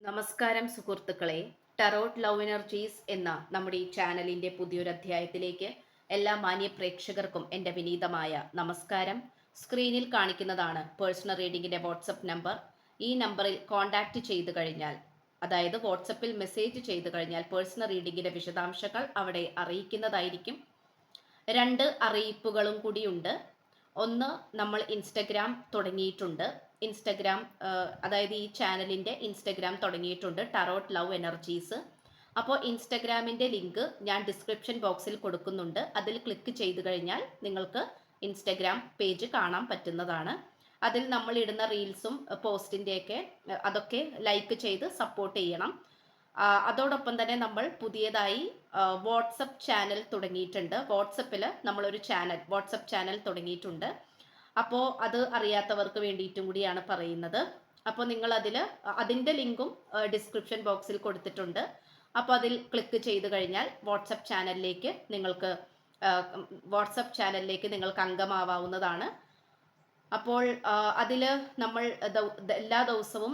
നമസ്കാരം സുഹൃത്തുക്കളെ. Tarot love energies എന്ന നമ്മുടെ ഈ ചാനലിന്റെ പുതിയൊരു അധ്യായത്തിലേക്ക് എല്ലാ മാന്യ പ്രേക്ഷകർക്കും എൻ്റെ വിനീതമായ നമസ്കാരം. സ്ക്രീനിൽ കാണിക്കുന്നതാണ് പേഴ്സണൽ റീഡിങ്ങിന്റെ വാട്സപ്പ് നമ്പർ. ഈ നമ്പറിൽ കോൺടാക്റ്റ് ചെയ്തു കഴിഞ്ഞാൽ, അതായത് വാട്സപ്പിൽ മെസ്സേജ് ചെയ്തു കഴിഞ്ഞാൽ പേഴ്സണൽ റീഡിങ്ങിന്റെ വിശദാംശങ്ങൾ അവിടെ അറിയിക്കുന്നതായിരിക്കും. രണ്ട് അറിയിപ്പുകളും കൂടിയുണ്ട്. ഒന്ന്, നമ്മൾ ഇൻസ്റ്റഗ്രാം തുടങ്ങിയിട്ടുണ്ട്. ഇൻസ്റ്റഗ്രാം അതായത് ഈ ചാനലിൻ്റെ ഇൻസ്റ്റഗ്രാം തുടങ്ങിയിട്ടുണ്ട്, ടറോട്ട് ലവ് എനർജീസ്. അപ്പോൾ ഇൻസ്റ്റഗ്രാമിൻ്റെ ലിങ്ക് ഞാൻ ഡിസ്ക്രിപ്ഷൻ ബോക്സിൽ കൊടുക്കുന്നുണ്ട്. അതിൽ ക്ലിക്ക് ചെയ്ത് കഴിഞ്ഞാൽ നിങ്ങൾക്ക് ഇൻസ്റ്റഗ്രാം പേജ് കാണാൻ പറ്റുന്നതാണ്. അതിൽ നമ്മൾ ഇടുന്ന റീൽസും പോസ്റ്റിൻ്റെയൊക്കെ അതൊക്കെ ലൈക്ക് ചെയ്ത് സപ്പോർട്ട് ചെയ്യണം. അതോടൊപ്പം തന്നെ നമ്മൾ പുതിയതായി വാട്സപ്പ് ചാനൽ തുടങ്ങിയിട്ടുണ്ട്. വാട്സപ്പിൽ നമ്മളൊരു വാട്സപ്പ് ചാനൽ തുടങ്ങിയിട്ടുണ്ട്. അപ്പോൾ അത് അറിയാത്തവർക്ക് വേണ്ടിയിട്ടും കൂടിയാണ് പറയുന്നത്. അപ്പോൾ നിങ്ങൾ അതിൻ്റെ ലിങ്കും ഡിസ്ക്രിപ്ഷൻ ബോക്സിൽ കൊടുത്തിട്ടുണ്ട്. അപ്പോൾ അതിൽ ക്ലിക്ക് ചെയ്ത് കഴിഞ്ഞാൽ വാട്സപ്പ് ചാനലിലേക്ക് നിങ്ങൾക്ക് അംഗമാവാവുന്നതാണ്. അപ്പോൾ അതിൽ നമ്മൾ എല്ലാ ദിവസവും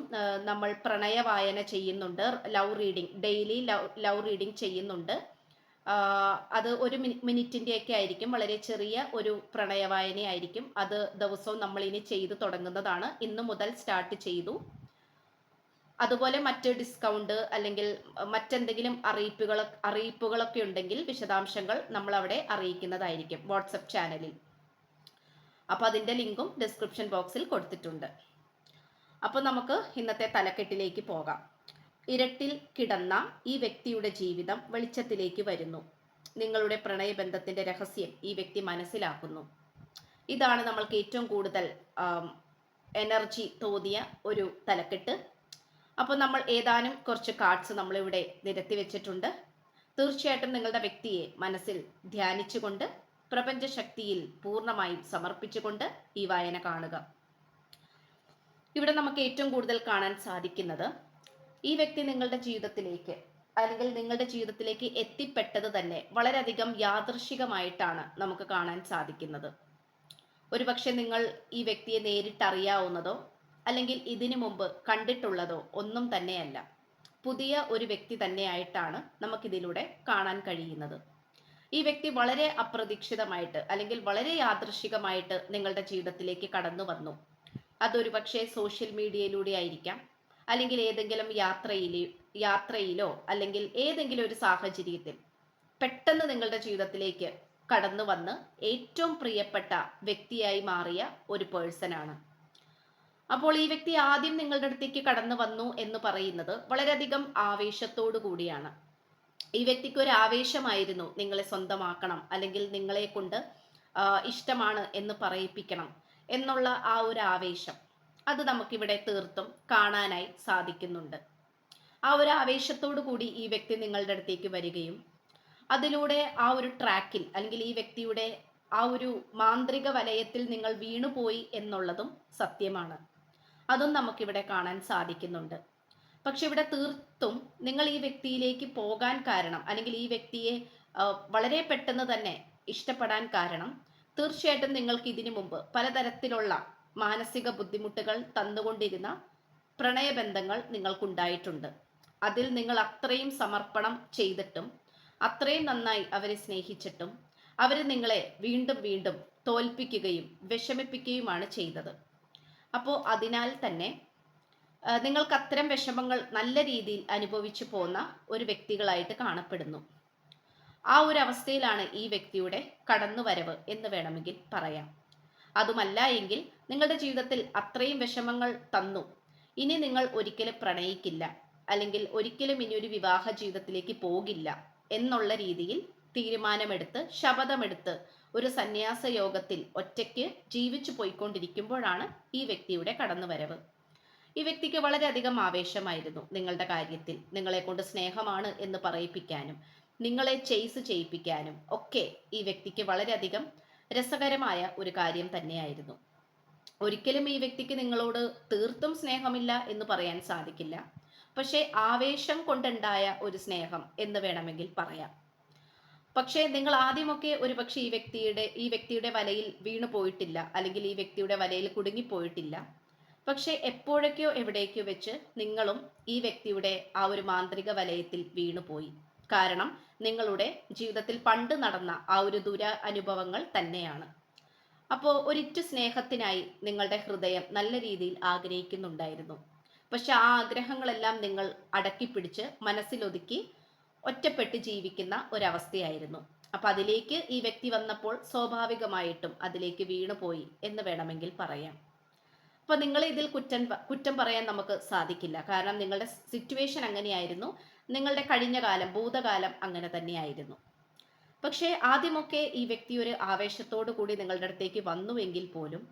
നമ്മൾ പ്രണയ വായന ചെയ്യുന്നുണ്ട്. Love reading, daily love reading ചെയ്യുന്നുണ്ട്. അത് ഒരു മിനിറ്റിൻ്റെയൊക്കെ ആയിരിക്കും. വളരെ ചെറിയ ഒരു പ്രണയ വായനയായിരിക്കും. അത് ദിവസവും നമ്മൾ ഇനി ചെയ്തു തുടങ്ങുന്നതാണ്. ഇന്ന് മുതൽ സ്റ്റാർട്ട് അതുപോലെ മറ്റ് ഡിസ്കൗണ്ട് അല്ലെങ്കിൽ മറ്റെന്തെങ്കിലും അറിയിപ്പുകളൊക്കെ ഉണ്ടെങ്കിൽ വിശദാംശങ്ങൾ നമ്മൾ അവിടെ അറിയിക്കുന്നതായിരിക്കും വാട്സപ്പ് ചാനലിൽ. അപ്പോൾ അതിൻ്റെ ലിങ്കും ഡിസ്ക്രിപ്ഷൻ ബോക്സിൽ കൊടുത്തിട്ടുണ്ട്. അപ്പോൾ നമുക്ക് ഇന്നത്തെ തലക്കെട്ടിലേക്ക് പോകാം. ഇരുട്ടിൽ കിടന്ന ഈ വ്യക്തിയുടെ ജീവിതം വെളിച്ചത്തിലേക്ക് വരുന്നു. നിങ്ങളുടെ പ്രണയബന്ധത്തിന്റെ രഹസ്യം ഈ വ്യക്തി മനസ്സിലാക്കുന്നു. ഇതാണ് നമ്മൾക്ക് ഏറ്റവും കൂടുതൽ എനർജി തോന്നിയ ഒരു തലക്കെട്ട്. അപ്പോൾ നമ്മൾ ഏതാനും കുറച്ച് കാർഡ്സ് നമ്മളിവിടെ നിരത്തി വെച്ചിട്ടുണ്ട്. തീർച്ചയായിട്ടും നിങ്ങളുടെ വ്യക്തിയെ മനസ്സിൽ ധ്യാനിച്ചുകൊണ്ട് പ്രപഞ്ചശക്തിയിൽ പൂർണ്ണമായും സമർപ്പിച്ചുകൊണ്ട് ഈ വായന കാണുക. ഇവിടെ നമുക്ക് ഏറ്റവും കൂടുതൽ കാണാൻ സാധിക്കുന്നത്, ഈ വ്യക്തി നിങ്ങളുടെ ജീവിതത്തിലേക്ക് അല്ലെങ്കിൽ നിങ്ങളുടെ ജീവിതത്തിലേക്ക് എത്തിപ്പെട്ടത് തന്നെ വളരെയധികം യാദൃശികമായിട്ടാണ് നമുക്ക് കാണാൻ സാധിക്കുന്നത്. ഒരുപക്ഷെ നിങ്ങൾ ഈ വ്യക്തിയെ നേരിട്ടറിയാവുന്നതോ അല്ലെങ്കിൽ ഇതിനു മുമ്പ് കണ്ടിട്ടുള്ളതോ ഒന്നും തന്നെയല്ല. പുതിയ ഒരു വ്യക്തി തന്നെയായിട്ടാണ് നമുക്കിതിലൂടെ കാണാൻ കഴിയുന്നത്. ഈ വ്യക്തി വളരെ അപ്രതീക്ഷിതമായിട്ട് അല്ലെങ്കിൽ വളരെ യാദൃശികമായിട്ട് നിങ്ങളുടെ ജീവിതത്തിലേക്ക് കടന്നു വന്നു. അതൊരു പക്ഷേ സോഷ്യൽ മീഡിയയിലൂടെ ആയിരിക്കാം, അല്ലെങ്കിൽ ഏതെങ്കിലും യാത്രയിലോ അല്ലെങ്കിൽ ഏതെങ്കിലും ഒരു സാഹചര്യത്തിൽ പെട്ടെന്ന് നിങ്ങളുടെ ജീവിതത്തിലേക്ക് കടന്നു വന്ന് ഏറ്റവും പ്രിയപ്പെട്ട വ്യക്തിയായി മാറിയ ഒരു പേഴ്സണാണ്. അപ്പോൾ ഈ വ്യക്തി ആദ്യം നിങ്ങളുടെ അടുത്തേക്ക് കടന്നു വന്നു എന്ന് പറയുന്നത് വളരെയധികം ആവേശത്തോടു കൂടിയാണ്. ഈ വ്യക്തിക്ക് ഒരു ആവേശമായിരുന്നു നിങ്ങളെ സ്വന്തമാക്കണം, അല്ലെങ്കിൽ നിങ്ങളെ കൊണ്ട് ഇഷ്ടമാണ് എന്ന് പറയിപ്പിക്കണം എന്നുള്ള ആ ഒരു ആവേശം, അത് നമുക്കിവിടെ തീർത്തും കാണാനായി സാധിക്കുന്നുണ്ട്. ആ ഒരു ആവേശത്തോടു കൂടി ഈ വ്യക്തി നിങ്ങളുടെ അടുത്തേക്ക് വരികയും അതിലൂടെ ആ ഒരു ട്രാക്കിൽ അല്ലെങ്കിൽ ഈ വ്യക്തിയുടെ ആ ഒരു മാന്ത്രിക വലയത്തിൽ നിങ്ങൾ വീണുപോയി എന്നുള്ളതും സത്യമാണ്. അതും നമുക്കിവിടെ കാണാൻ സാധിക്കുന്നുണ്ട്. പക്ഷെ ഇവിടെ തീർത്തും നിങ്ങൾ ഈ വ്യക്തിയിലേക്ക് പോകാൻ കാരണം, അല്ലെങ്കിൽ ഈ വ്യക്തിയെ വളരെ പെട്ടെന്ന് തന്നെ ഇഷ്ടപ്പെടാൻ കാരണം, തീർച്ചയായിട്ടും നിങ്ങൾക്ക് ഇതിനു മുമ്പ് പലതരത്തിലുള്ള മാനസിക ബുദ്ധിമുട്ടുകൾ തന്നുകൊണ്ടിരുന്ന പ്രണയബന്ധങ്ങൾ നിങ്ങൾക്കുണ്ടായിട്ടുണ്ട്. അതിൽ നിങ്ങൾ അത്രയും സമർപ്പണം ചെയ്തിട്ടും അത്രയും നന്നായി അവരെ സ്നേഹിച്ചിട്ടും അവർ നിങ്ങളെ വീണ്ടും വീണ്ടും തോൽപ്പിക്കുകയും വിഷമിപ്പിക്കുകയുമാണ് ചെയ്തത്. അപ്പോൾ അതിനാൽ തന്നെ നിങ്ങൾക്ക് അത്തരം വിഷമങ്ങൾ നല്ല രീതിയിൽ അനുഭവിച്ചു പോന്ന ഒരു വ്യക്തികളായിട്ട് കാണപ്പെടുന്നു. ആ ഒരു അവസ്ഥയിലാണ് ഈ വ്യക്തിയുടെ കടന്നുവരവ് എന്ന് വേണമെങ്കിൽ പറയാം. അതുമല്ല എങ്കിൽ നിങ്ങളുടെ ജീവിതത്തിൽ അത്രയും വിഷമങ്ങൾ തന്നു, ഇനി നിങ്ങൾ ഒരിക്കലും പ്രണയിക്കില്ല, അല്ലെങ്കിൽ ഒരിക്കലും ഇനി ഒരു വിവാഹ ജീവിതത്തിലേക്ക് പോകില്ല എന്നുള്ള രീതിയിൽ തീരുമാനമെടുത്ത് ശപഥമെടുത്ത് ഒരു സന്യാസ യോഗത്തിൽ ഒറ്റയ്ക്ക് ജീവിച്ചു പോയിക്കൊണ്ടിരിക്കുമ്പോഴാണ് ഈ വ്യക്തിയുടെ കടന്നുവരവ്. ഈ വ്യക്തിക്ക് വളരെയധികം ആവേശമായിരുന്നു നിങ്ങളുടെ കാര്യത്തിൽ. നിങ്ങളെ കൊണ്ട് സ്നേഹമാണ് എന്ന് പറയിപ്പിക്കാനും നിങ്ങളെ ചെയ്സ് ചെയ്യിപ്പിക്കാനും ഒക്കെ ഈ വ്യക്തിക്ക് വളരെയധികം രസകരമായ ഒരു കാര്യം തന്നെയായിരുന്നു. ഒരിക്കലും ഈ വ്യക്തിക്ക് നിങ്ങളോട് തീർത്തും സ്നേഹമില്ല എന്ന് പറയാൻ സാധിക്കില്ല. പക്ഷേ ആവേശം കൊണ്ടുണ്ടായ ഒരു സ്നേഹം എന്ന് വേണമെങ്കിൽ പറയാം. പക്ഷേ നിങ്ങൾ ആദ്യമൊക്കെ ഒരുപക്ഷെ ഈ വ്യക്തിയുടെ വലയിൽ വീണു പോയിട്ടില്ല, അല്ലെങ്കിൽ ഈ വ്യക്തിയുടെ വലയിൽ കുടുങ്ങിപ്പോയിട്ടില്ല. പക്ഷെ എപ്പോഴൊക്കെയോ എവിടേക്കോ വെച്ച് നിങ്ങളും ഈ വ്യക്തിയുടെ ആ ഒരു മാന്ത്രിക വലയത്തിൽ വീണുപോയി. കാരണം നിങ്ങളുടെ ജീവിതത്തിൽ പണ്ട് നടന്ന ആ ഒരു അനുഭവങ്ങൾ തന്നെയാണ്. അപ്പോൾ ഒരിറ്റു സ്നേഹത്തിനായി നിങ്ങളുടെ ഹൃദയം നല്ല രീതിയിൽ ആഗ്രഹിക്കുന്നുണ്ടായിരുന്നു. പക്ഷെ ആ ആഗ്രഹങ്ങളെല്ലാം നിങ്ങൾ അടക്കിപ്പിടിച്ച് മനസ്സിലൊതുക്കി ഒറ്റപ്പെട്ട് ജീവിക്കുന്ന ഒരവസ്ഥയായിരുന്നു. അപ്പൊ അതിലേക്ക് ഈ വ്യക്തി വന്നപ്പോൾ സ്വാഭാവികമായിട്ടും അതിലേക്ക് വീണുപോയി എന്ന് വേണമെങ്കിൽ പറയാം. അപ്പൊ നിങ്ങൾ ഇതിൽ കുറ്റം പറയാൻ നമുക്ക് സാധിക്കില്ല. കാരണം നിങ്ങളുടെ സിറ്റുവേഷൻ അങ്ങനെയായിരുന്നു. നിങ്ങളുടെ കഴിഞ്ഞ കാലം, ഭൂതകാലം അങ്ങനെ തന്നെയായിരുന്നു. പക്ഷേ ആദ്യമൊക്കെ ഈ വ്യക്തി ഒരു ആവേശത്തോടു കൂടി നിങ്ങളുടെ അടുത്തേക്ക് വന്നുവെങ്കിൽ പോലും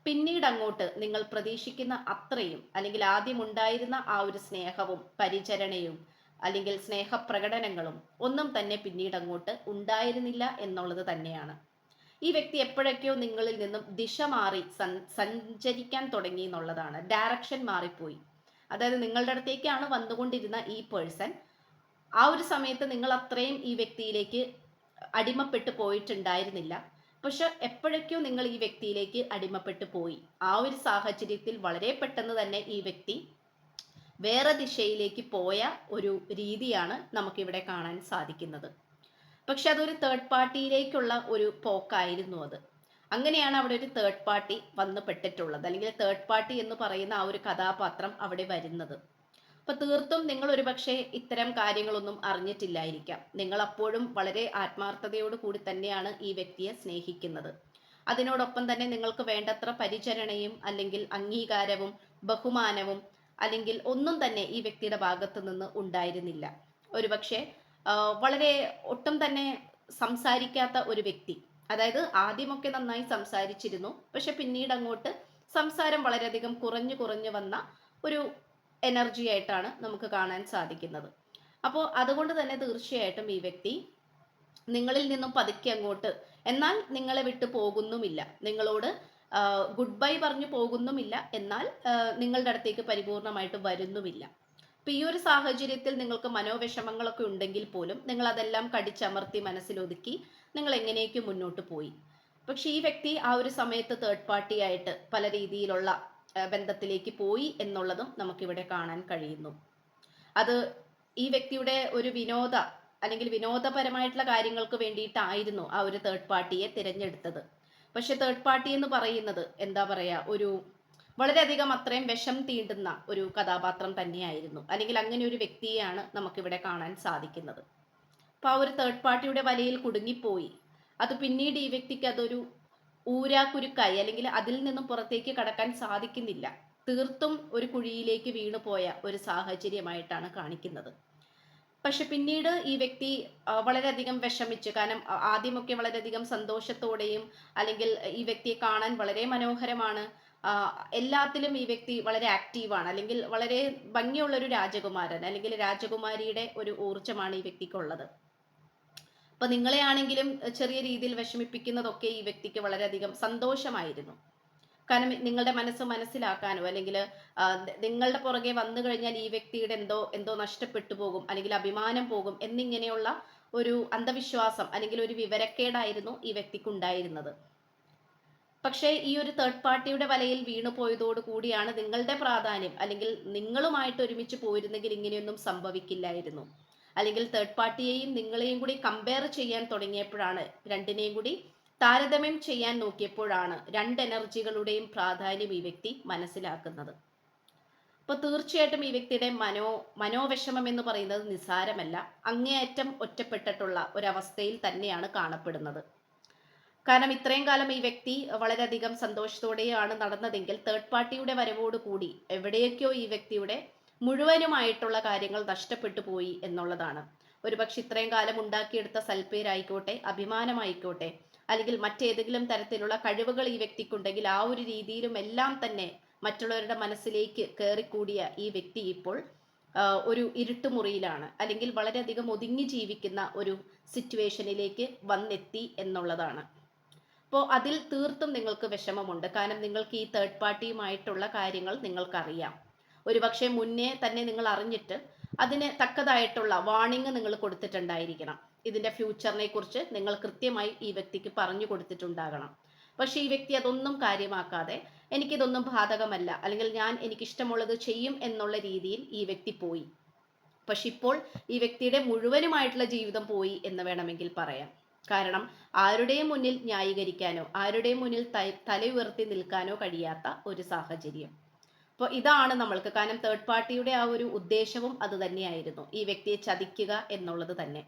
പിന്നീട് അങ്ങോട്ട് നിങ്ങൾ പ്രതീക്ഷിക്കുന്ന അത്രയും, അല്ലെങ്കിൽ ആദ്യം ഉണ്ടായിരുന്ന ആ ഒരു സ്നേഹവും പരിചരണയും അല്ലെങ്കിൽ സ്നേഹപ്രകടനങ്ങളും ഒന്നും തന്നെ പിന്നീട് അങ്ങോട്ട് ഉണ്ടായിരുന്നില്ല എന്നുള്ളത് തന്നെയാണ്. ഈ വ്യക്തി എപ്പോഴൊക്കെയോ നിങ്ങളിൽ നിന്നും ദിശ മാറി സഞ്ചരിക്കാൻ തുടങ്ങി എന്നുള്ളതാണ്. ഡയറക്ഷൻ മാറിപ്പോയി. അതായത് നിങ്ങളുടെ അടുത്തേക്കാണ് വന്നുകൊണ്ടിരുന്ന ഈ പേഴ്സൺ, ആ ഒരു സമയത്ത് നിങ്ങൾ അത്രയും ഈ വ്യക്തിയിലേക്ക് അടിമപ്പെട്ടു പോയിട്ടുണ്ടായിരുന്നില്ല. പക്ഷെ എപ്പോഴൊക്കെയോ നിങ്ങൾ ഈ വ്യക്തിയിലേക്ക് അടിമപ്പെട്ടു പോയി. ആ ഒരു സാഹചര്യത്തിൽ വളരെ പെട്ടെന്ന് തന്നെ ഈ വ്യക്തി വേറെ ദിശയിലേക്ക് പോയ ഒരു രീതിയാണ് നമുക്കിവിടെ കാണാൻ സാധിക്കുന്നത്. പക്ഷെ അതൊരു തേർഡ് പാർട്ടിയിലേക്കുള്ള ഒരു പോക്കായിരുന്നു അത്. അങ്ങനെയാണ് അവിടെ ഒരു തേർഡ് പാർട്ടി വന്നു പെട്ടിട്ടുള്ളത്, അല്ലെങ്കിൽ തേർഡ് പാർട്ടി എന്ന് പറയുന്ന ആ ഒരു കഥാപാത്രം അവിടെ വരുന്നത്. അപ്പൊ തീർത്തും നിങ്ങൾ ഒരുപക്ഷെ ഇത്തരം കാര്യങ്ങളൊന്നും അറിഞ്ഞിട്ടില്ലായിരിക്കാം. നിങ്ങൾ അപ്പോഴും വളരെ ആത്മാർത്ഥതയോട് കൂടി തന്നെയാണ് ഈ വ്യക്തിയെ സ്നേഹിക്കുന്നത്. അതിനോടൊപ്പം തന്നെ നിങ്ങൾക്ക് വേണ്ടത്ര പരിചരണയും അല്ലെങ്കിൽ അംഗീകാരവും ബഹുമാനവും അല്ലെങ്കിൽ ഒന്നും തന്നെ ഈ വ്യക്തിയുടെ ഭാഗത്ത് നിന്ന് ഉണ്ടായിരുന്നില്ല. ഒരുപക്ഷെ വളരെ ഒട്ടും തന്നെ സംസാരിക്കാത്ത ഒരു വ്യക്തി. അതായത് ആദ്യമൊക്കെ നന്നായി സംസാരിച്ചിരുന്നു, പക്ഷെ പിന്നീട് അങ്ങോട്ട് സംസാരം വളരെയധികം കുറഞ്ഞു കുറഞ്ഞു വന്ന ഒരു എനർജി ആയിട്ടാണ് നമുക്ക് കാണാൻ സാധിക്കുന്നത്. അപ്പോൾ അതുകൊണ്ട് തന്നെ തീർച്ചയായിട്ടും ഈ വ്യക്തി നിങ്ങളിൽ നിന്നും പതുക്കെ അങ്ങോട്ട്, എന്നാൽ നിങ്ങളെ വിട്ടു പോകുന്നുമില്ല, നിങ്ങളോട് ഗുഡ് ബൈ പറഞ്ഞു പോകുന്നുമില്ല, എന്നാൽ നിങ്ങളുടെ അടുത്തേക്ക് പരിപൂർണമായിട്ട് വരുന്നുമില്ല. അപ്പൊ ഈ ഒരു സാഹചര്യത്തിൽ നിങ്ങൾക്ക് മനോവിഷമങ്ങളൊക്കെ ഉണ്ടെങ്കിൽ പോലും നിങ്ങൾ അതെല്ലാം കടിച്ചമർത്തി മനസ്സിലൊതുക്കി നിങ്ങൾ എങ്ങനെയൊക്കെ മുന്നോട്ട് പോയി. പക്ഷെ ഈ വ്യക്തി ആ ഒരു സമയത്ത് തേർഡ് പാർട്ടി ആയിട്ട് പല രീതിയിലുള്ള ബന്ധത്തിലേക്ക് പോയി എന്നുള്ളതും നമുക്കിവിടെ കാണാൻ കഴിയുന്നു. അത് ഈ വ്യക്തിയുടെ ഒരു അല്ലെങ്കിൽ വിനോദപരമായിട്ടുള്ള കാര്യങ്ങൾക്ക് വേണ്ടിയിട്ടായിരുന്നു ആ ഒരു തേർഡ് പാർട്ടിയെ തിരഞ്ഞെടുത്തത്. പക്ഷെ തേർഡ് പാർട്ടി എന്ന് പറയുന്നത് എന്താ പറയാ, ഒരു വളരെയധികം അത്രയും വിഷം തീണ്ടുന്ന ഒരു കഥാപാത്രം തന്നെയായിരുന്നു, അല്ലെങ്കിൽ അങ്ങനെ ഒരു വ്യക്തിയെയാണ് നമുക്കിവിടെ കാണാൻ സാധിക്കുന്നത്. അപ്പൊ ആ ഒരു തേർഡ് പാർട്ടിയുടെ വലയിൽ കുടുങ്ങിപ്പോയി. അത് പിന്നീട് ഈ വ്യക്തിക്ക് അതൊരു ഊരാക്കുരുക്കായി, അല്ലെങ്കിൽ അതിൽ നിന്നും പുറത്തേക്ക് കടക്കാൻ സാധിക്കുന്നില്ല. തീർത്തും ഒരു കുഴിയിലേക്ക് വീണുപോയ ഒരു സാഹചര്യമായിട്ടാണ് കാണിക്കുന്നത്. പക്ഷെ പിന്നീട് ഈ വ്യക്തി വളരെയധികം വിഷമിച്ചു. കാരണം ആദ്യമൊക്കെ വളരെയധികം സന്തോഷത്തോടെയും, അല്ലെങ്കിൽ ഈ വ്യക്തിയെ കാണാൻ വളരെ മനോഹരമാണ്, എല്ലാത്തിലും ഈ വ്യക്തി വളരെ ആക്റ്റീവാണ്, അല്ലെങ്കിൽ വളരെ ഭംഗിയുള്ള ഒരു രാജകുമാരൻ അല്ലെങ്കിൽ രാജകുമാരിയുടെ ഒരു ഊർജ്ജമാണ് ഈ വ്യക്തിക്കുള്ളത്. അപ്പൊ നിങ്ങളെ ആണെങ്കിലും ചെറിയ രീതിയിൽ വിഷമിപ്പിക്കുന്നതൊക്കെ ഈ വ്യക്തിക്ക് വളരെയധികം സന്തോഷമായിരുന്നു. കാരണം നിങ്ങളുടെ മനസ്സ് മനസ്സിലാക്കാനോ, അല്ലെങ്കിൽ നിങ്ങളുടെ പുറകെ വന്നു കഴിഞ്ഞാൽ ഈ വ്യക്തിയുടെ എന്തോ നഷ്ടപ്പെട്ടു പോകും, അല്ലെങ്കിൽ അഭിമാനം പോകും എന്നിങ്ങനെയുള്ള ഒരു അന്ധവിശ്വാസം അല്ലെങ്കിൽ ഒരു വിവരക്കേടായിരുന്നു ഈ വ്യക്തിക്ക് ഉണ്ടായിരുന്നത്. പക്ഷേ ഈ ഒരു തേർഡ് പാർട്ടിയുടെ വലയിൽ വീണു പോയതോടു കൂടിയാണ് നിങ്ങളുടെ പ്രാധാന്യം, അല്ലെങ്കിൽ നിങ്ങളുമായിട്ട് ഒരുമിച്ച് പോയിരുന്നെങ്കിൽ ഇങ്ങനെയൊന്നും സംഭവിക്കില്ലായിരുന്നു. അല്ലെങ്കിൽ തേർഡ് പാർട്ടിയെയും നിങ്ങളെയും കൂടി കമ്പയർ ചെയ്യാൻ തുടങ്ങിയപ്പോഴാണ്, രണ്ടിനെയും കൂടി താരതമ്യം ചെയ്യാൻ നോക്കിയപ്പോഴാണ് രണ്ട് എനർജികളുടെയും പ്രാധാന്യം ഈ വ്യക്തി മനസ്സിലാക്കുന്നത്. അപ്പൊ തീർച്ചയായിട്ടും ഈ വ്യക്തിയുടെ മനോവിഷമം എന്ന് പറയുന്നത് നിസ്സാരമല്ല, അങ്ങേയറ്റം ഒറ്റപ്പെട്ടിട്ടുള്ള ഒരവസ്ഥയിൽ തന്നെയാണ് കാണപ്പെടുന്നത്. കാരണം ഇത്രയും കാലം ഈ വ്യക്തി വളരെയധികം സന്തോഷത്തോടെയാണ് നടന്നതെങ്കിൽ തേർഡ് പാർട്ടിയുടെ വരവോടുകൂടി എവിടെയൊക്കെയോ ഈ വ്യക്തിയുടെ മുഴുവനുമായിട്ടുള്ള കാര്യങ്ങൾ നഷ്ടപ്പെട്ടു പോയി എന്നുള്ളതാണ്. ഒരുപക്ഷെ ഇത്രയും കാലം ഉണ്ടാക്കിയെടുത്ത സൽപ്പേരായിക്കോട്ടെ, അഭിമാനമായിക്കോട്ടെ, അല്ലെങ്കിൽ മറ്റേതെങ്കിലും തരത്തിലുള്ള കഴിവുകൾ ഈ വ്യക്തിക്കുണ്ടെങ്കിൽ ആ ഒരു രീതിയിലും എല്ലാം തന്നെ മറ്റുള്ളവരുടെ മനസ്സിലേക്ക് കയറിക്കൂടിയ ഈ വ്യക്തി ഇപ്പോൾ ഒരു ഇരുട്ടുമുറിയിലാണ്, അല്ലെങ്കിൽ വളരെയധികം ഒതുങ്ങി ജീവിക്കുന്ന ഒരു സിറ്റുവേഷനിലേക്ക് വന്നെത്തി എന്നുള്ളതാണ്. അപ്പോൾ അതിൽ തീർത്തും നിങ്ങൾക്ക് വിഷമമുണ്ട്. കാരണം നിങ്ങൾക്ക് ഈ തേർഡ് പാർട്ടിയുമായിട്ടുള്ള കാര്യങ്ങൾ നിങ്ങൾക്കറിയാം. ഒരുപക്ഷെ മുന്നേ തന്നെ നിങ്ങൾ അറിഞ്ഞിട്ട് അതിന് തക്കതായിട്ടുള്ള വാർണിംഗ് നിങ്ങൾ കൊടുത്തിട്ടുണ്ടായിരിക്കണം. ഇതിന്റെ ഫ്യൂച്ചറിനെ കുറിച്ച് നിങ്ങൾ കൃത്യമായി ഈ വ്യക്തിക്ക് പറഞ്ഞു കൊടുത്തിട്ടുണ്ടാകണം. പക്ഷെ ഈ വ്യക്തി അതൊന്നും കാര്യമാക്കാതെ എനിക്കിതൊന്നും ബാധകമല്ല, അല്ലെങ്കിൽ ഞാൻ എനിക്കിഷ്ടമുള്ളത് ചെയ്യും എന്നുള്ള രീതിയിൽ ഈ വ്യക്തി പോയി. പക്ഷെ ഇപ്പോൾ ഈ വ്യക്തിയുടെ മുഴുവനുമായിട്ടുള്ള ജീവിതം പോയി എന്ന് വേണമെങ്കിൽ പറയാം. കാരണം ആരുടെയും മുന്നിൽ ന്യായീകരിക്കാനോ ആരുടെയും മുന്നിൽ തല ഉയർത്തി നിൽക്കാനോ കഴിയാത്ത ഒരു സാഹചര്യം. അപ്പോൾ ഇതാണ് നമ്മൾക്ക്, കാരണം തേർഡ് പാർട്ടിയുടെ ആ ഒരു ഉദ്ദേശവും അത് തന്നെയായിരുന്നു, ഈ വ്യക്തിയെ ചതിക്കുക എന്നുള്ളത് തന്നെ.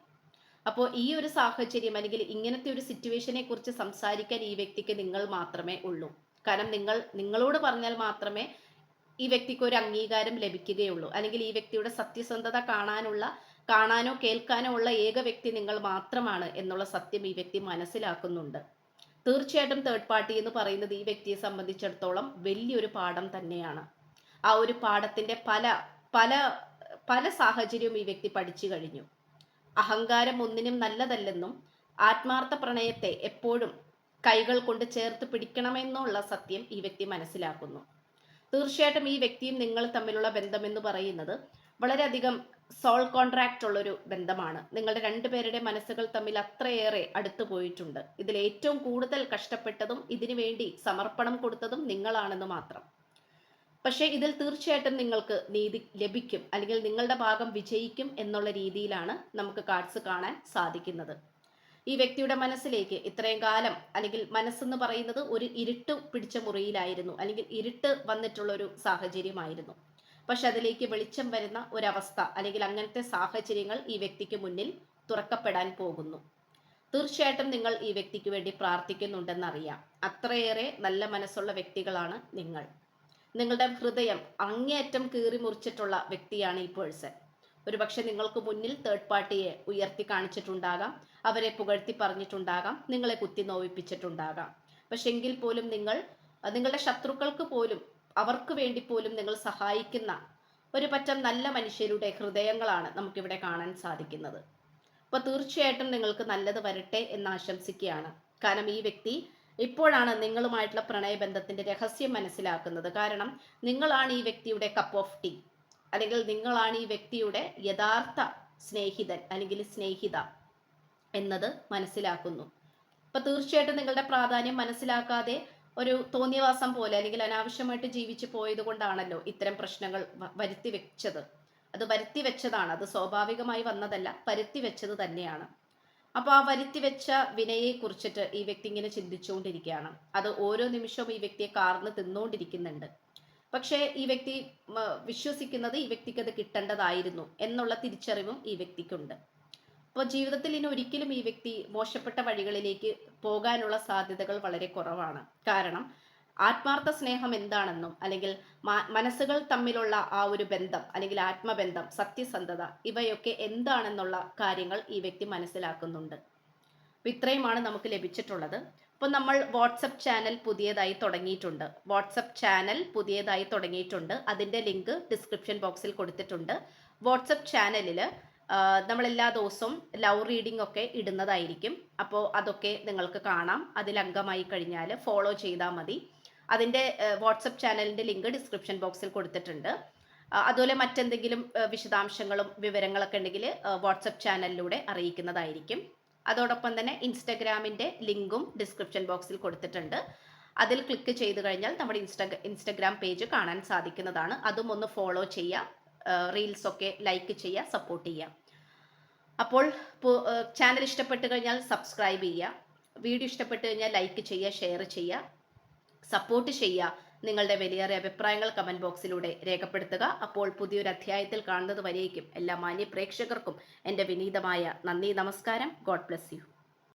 അപ്പോൾ ഈ ഒരു സാഹചര്യം അല്ലെങ്കിൽ ഇങ്ങനത്തെ ഒരു സിറ്റുവേഷനെ കുറിച്ച് സംസാരിക്കാൻ ഈ വ്യക്തിക്ക് നിങ്ങൾ മാത്രമേ ഉള്ളൂ. കാരണം നിങ്ങളോട് പറഞ്ഞാൽ മാത്രമേ ഈ വ്യക്തിക്ക് ഒരു അംഗീകാരം ലഭിക്കുകയുള്ളൂ, അല്ലെങ്കിൽ ഈ വ്യക്തിയുടെ സത്യസന്ധത കാണാനോ കേൾക്കാനോ ഉള്ള ഏക വ്യക്തി നിങ്ങൾ മാത്രമാണ് എന്നുള്ള സത്യം ഈ വ്യക്തി മനസ്സിലാക്കുന്നുണ്ട്. തീർച്ചയായിട്ടും തേർഡ് പാർട്ടി എന്ന് പറയുന്നത് ഈ വ്യക്തിയെ സംബന്ധിച്ചിടത്തോളം വലിയൊരു പാഠം തന്നെയാണ്. ആ ഒരു പാഠത്തിന്റെ പല പല പല സാഹചര്യവും ഈ വ്യക്തി പഠിച്ചു കഴിഞ്ഞു. അഹങ്കാരം ഒന്നിനും നല്ലതല്ലെന്നും ആത്മാർത്ഥ പ്രണയത്തെ എപ്പോഴും കൈകൾ കൊണ്ട് ചേർത്ത് പിടിക്കണമെന്നുള്ള സത്യം ഈ വ്യക്തി മനസ്സിലാക്കുന്നു. തീർച്ചയായിട്ടും ഈ വ്യക്തിയും നിങ്ങൾ തമ്മിലുള്ള ബന്ധമെന്ന് പറയുന്നത് വളരെയധികം സോൾ കോൺട്രാക്റ്റ് ഉള്ളൊരു ബന്ധമാണ്. നിങ്ങളുടെ രണ്ടുപേരുടെ മനസ്സുകൾ തമ്മിൽ അത്രയേറെ അടുത്തു പോയിട്ടുണ്ട്. ഇതിൽ ഏറ്റവും കൂടുതൽ കഷ്ടപ്പെട്ടതും ഇതിനു വേണ്ടി സമർപ്പണം കൊടുത്തതും നിങ്ങളാണെന്ന് മാത്രം. പക്ഷേ ഇതിൽ തീർച്ചയായിട്ടും നിങ്ങൾക്ക് നീതി ലഭിക്കും, അല്ലെങ്കിൽ നിങ്ങളുടെ ഭാഗം വിജയിക്കും എന്നുള്ള രീതിയിലാണ് നമുക്ക് കാർഡ്സ് കാണാൻ സാധിക്കുന്നത്. ഈ വ്യക്തിയുടെ മനസ്സിലേക്ക് ഇത്രയും കാലം, അല്ലെങ്കിൽ മനസ്സെന്ന് പറയുന്നത് ഒരു ഇരുട്ട് പിടിച്ച മുറിയിലായിരുന്നു, അല്ലെങ്കിൽ ഇരുട്ട് വന്നിട്ടുള്ള ഒരു സാഹചര്യമായിരുന്നു. പക്ഷെ അതിലേക്ക് വെളിച്ചം വരുന്ന ഒരവസ്ഥ, അല്ലെങ്കിൽ അങ്ങനത്തെ സാഹചര്യങ്ങൾ ഈ വ്യക്തിക്ക് മുന്നിൽ തുറക്കപ്പെടാൻ പോകുന്നു. തീർച്ചയായിട്ടും നിങ്ങൾ ഈ വ്യക്തിക്ക് വേണ്ടി പ്രാർത്ഥിക്കുന്നുണ്ടെന്നറിയാം. അത്രയേറെ നല്ല മനസ്സുള്ള വ്യക്തികളാണ് നിങ്ങൾ. നിങ്ങളുടെ ഹൃദയം അങ്ങേയറ്റം കീറി മുറിച്ചിട്ടുള്ള വ്യക്തിയാണ് ഈ പേഴ്സൺ. ഒരുപക്ഷെ നിങ്ങൾക്ക് മുന്നിൽ തേർഡ് പാർട്ടിയെ ഉയർത്തി കാണിച്ചിട്ടുണ്ടാകാം, അവരെ പുകഴ്ത്തി പറഞ്ഞിട്ടുണ്ടാകാം, നിങ്ങളെ കുത്തി നോവിപ്പിച്ചിട്ടുണ്ടാകാം. പക്ഷെ എങ്കിൽ പോലും നിങ്ങളുടെ ശത്രുക്കൾക്ക് പോലും, അവർക്ക് വേണ്ടി പോലും നിങ്ങൾ സഹായിക്കുന്ന ഒരു പറ്റം നല്ല മനുഷ്യരുടെ ഹൃദയങ്ങളാണ് നമുക്കിവിടെ കാണാൻ സാധിക്കുന്നത്. അപ്പോൾ തീർച്ചയായിട്ടും നിങ്ങൾക്ക് നല്ലത് വരട്ടെ എന്ന് ആശംസിക്കുകയാണ്. കാരണം ഈ വ്യക്തി ഇപ്പോഴാണ് നിങ്ങളുമായിട്ടുള്ള പ്രണയബന്ധത്തിന്റെ രഹസ്യം മനസ്സിലാക്കുന്നത്. കാരണം നിങ്ങളാണ് ഈ വ്യക്തിയുടെ കപ്പ് ഓഫ് ടീ, അല്ലെങ്കിൽ നിങ്ങളാണ് ഈ വ്യക്തിയുടെ യഥാർത്ഥ സ്നേഹിതൻ അല്ലെങ്കിൽ സ്നേഹിത എന്നത് മനസ്സിലാക്കുന്നു. അപ്പൊ തീർച്ചയായിട്ടും നിങ്ങളുടെ പ്രാധാന്യം മനസ്സിലാക്കാതെ ഒരു തോന്നിയവാസം പോലെ, അല്ലെങ്കിൽ അനാവശ്യമായിട്ട് ജീവിച്ചു പോയത് കൊണ്ടാണല്ലോ ഇത്തരം പ്രശ്നങ്ങൾ വരുത്തി വെച്ചത്. അത് വരുത്തി വെച്ചതാണ്, അത് സ്വാഭാവികമായി വന്നതല്ല, വരുത്തി വെച്ചത് തന്നെയാണ്. അപ്പോൾ ആ വരുത്തി വെച്ച വിനയെ കുറിച്ചിട്ട് ഈ വ്യക്തി ഇങ്ങനെ ചിന്തിച്ചുകൊണ്ടിരിക്കുകയാണ്. അത് ഓരോ നിമിഷവും ഈ വ്യക്തിയെ കാർന്ന് തിന്നുകൊണ്ടിരിക്കുന്നുണ്ട്. പക്ഷേ ഈ വ്യക്തി വിശ്വസിക്കുന്നത് ഈ വ്യക്തിക്ക് അത് കിട്ടേണ്ടതായിരുന്നു എന്നുള്ള തിരിച്ചറിവും ഈ വ്യക്തിക്കുണ്ട്. അപ്പോൾ ജീവിതത്തിൽ ഇനി ഒരിക്കലും ഈ വ്യക്തി മോശപ്പെട്ട വഴികളിലേക്ക് പോകാനുള്ള സാധ്യതകൾ വളരെ കുറവാണ്. കാരണം ആത്മാർത്ഥ സ്നേഹം എന്താണെന്നും, അല്ലെങ്കിൽ മനസ്സുകൾ തമ്മിലുള്ള ആ ഒരു ബന്ധം, അല്ലെങ്കിൽ ആത്മബന്ധം, സത്യസന്ധത, ഇവയൊക്കെ എന്താണെന്നുള്ള കാര്യങ്ങൾ ഈ വ്യക്തി മനസ്സിലാക്കുന്നുണ്ട്. അപ്പോൾ ഇത്രയുമാണ് നമുക്ക് ലഭിച്ചിട്ടുള്ളത്. അപ്പോൾ നമ്മൾ വാട്സപ്പ് ചാനൽ പുതിയതായി തുടങ്ങിയിട്ടുണ്ട്. അതിൻ്റെ ലിങ്ക് ഡിസ്ക്രിപ്ഷൻ ബോക്സിൽ കൊടുത്തിട്ടുണ്ട്. വാട്സപ്പ് ചാനലിൽ നമ്മൾ എല്ലാ ദിവസവും ലവ് റീഡിംഗ് ഒക്കെ ഇടുന്നതായിരിക്കും. അപ്പോൾ അതൊക്കെ നിങ്ങൾക്ക് കാണാം. അതിൽ അംഗമായി കഴിഞ്ഞാൽ ഫോളോ ചെയ്താൽ മതി. അതിൻ്റെ വാട്സപ്പ് ചാനലിൻ്റെ ലിങ്ക് ഡിസ്ക്രിപ്ഷൻ ബോക്സിൽ കൊടുത്തിട്ടുണ്ട്. അതുപോലെ മറ്റെന്തെങ്കിലും വിശദാംശങ്ങളും വിവരങ്ങളൊക്കെ ഉണ്ടെങ്കിൽ വാട്സപ്പ് ചാനലിലൂടെ അറിയിക്കുന്നതായിരിക്കും. അതോടൊപ്പം തന്നെ ഇൻസ്റ്റഗ്രാമിൻ്റെ ലിങ്കും ഡിസ്ക്രിപ്ഷൻ ബോക്സിൽ കൊടുത്തിട്ടുണ്ട്. അതിൽ ക്ലിക്ക് ചെയ്ത് കഴിഞ്ഞാൽ നമ്മുടെ ഇൻസ്റ്റഗ്രാം പേജ് കാണാൻ സാധിക്കുന്നതാണ്. അതും ഒന്ന് ഫോളോ ചെയ്യുക, റീൽസൊക്കെ ലൈക്ക് ചെയ്യുക, സപ്പോർട്ട് ചെയ്യുക. അപ്പോൾ ചാനൽ ഇഷ്ടപ്പെട്ട് കഴിഞ്ഞാൽ സബ്സ്ക്രൈബ് ചെയ്യുക, വീഡിയോ ഇഷ്ടപ്പെട്ട് കഴിഞ്ഞാൽ ലൈക്ക് ചെയ്യുക, ഷെയർ ചെയ്യുക, സപ്പോർട്ട് ചെയ്യുക. നിങ്ങളുടെ വിലയേറിയ അഭിപ്രായങ്ങൾ കമന്റ് ബോക്സിലൂടെ രേഖപ്പെടുത്തുക. അപ്പോൾ പുതിയൊരു അധ്യായത്തിൽ കാണുന്നത് വരേക്കും എല്ലാ മാന്യ പ്രേക്ഷകർക്കും എൻ്റെ വിനീതമായ നന്ദി, നമസ്കാരം. God bless you.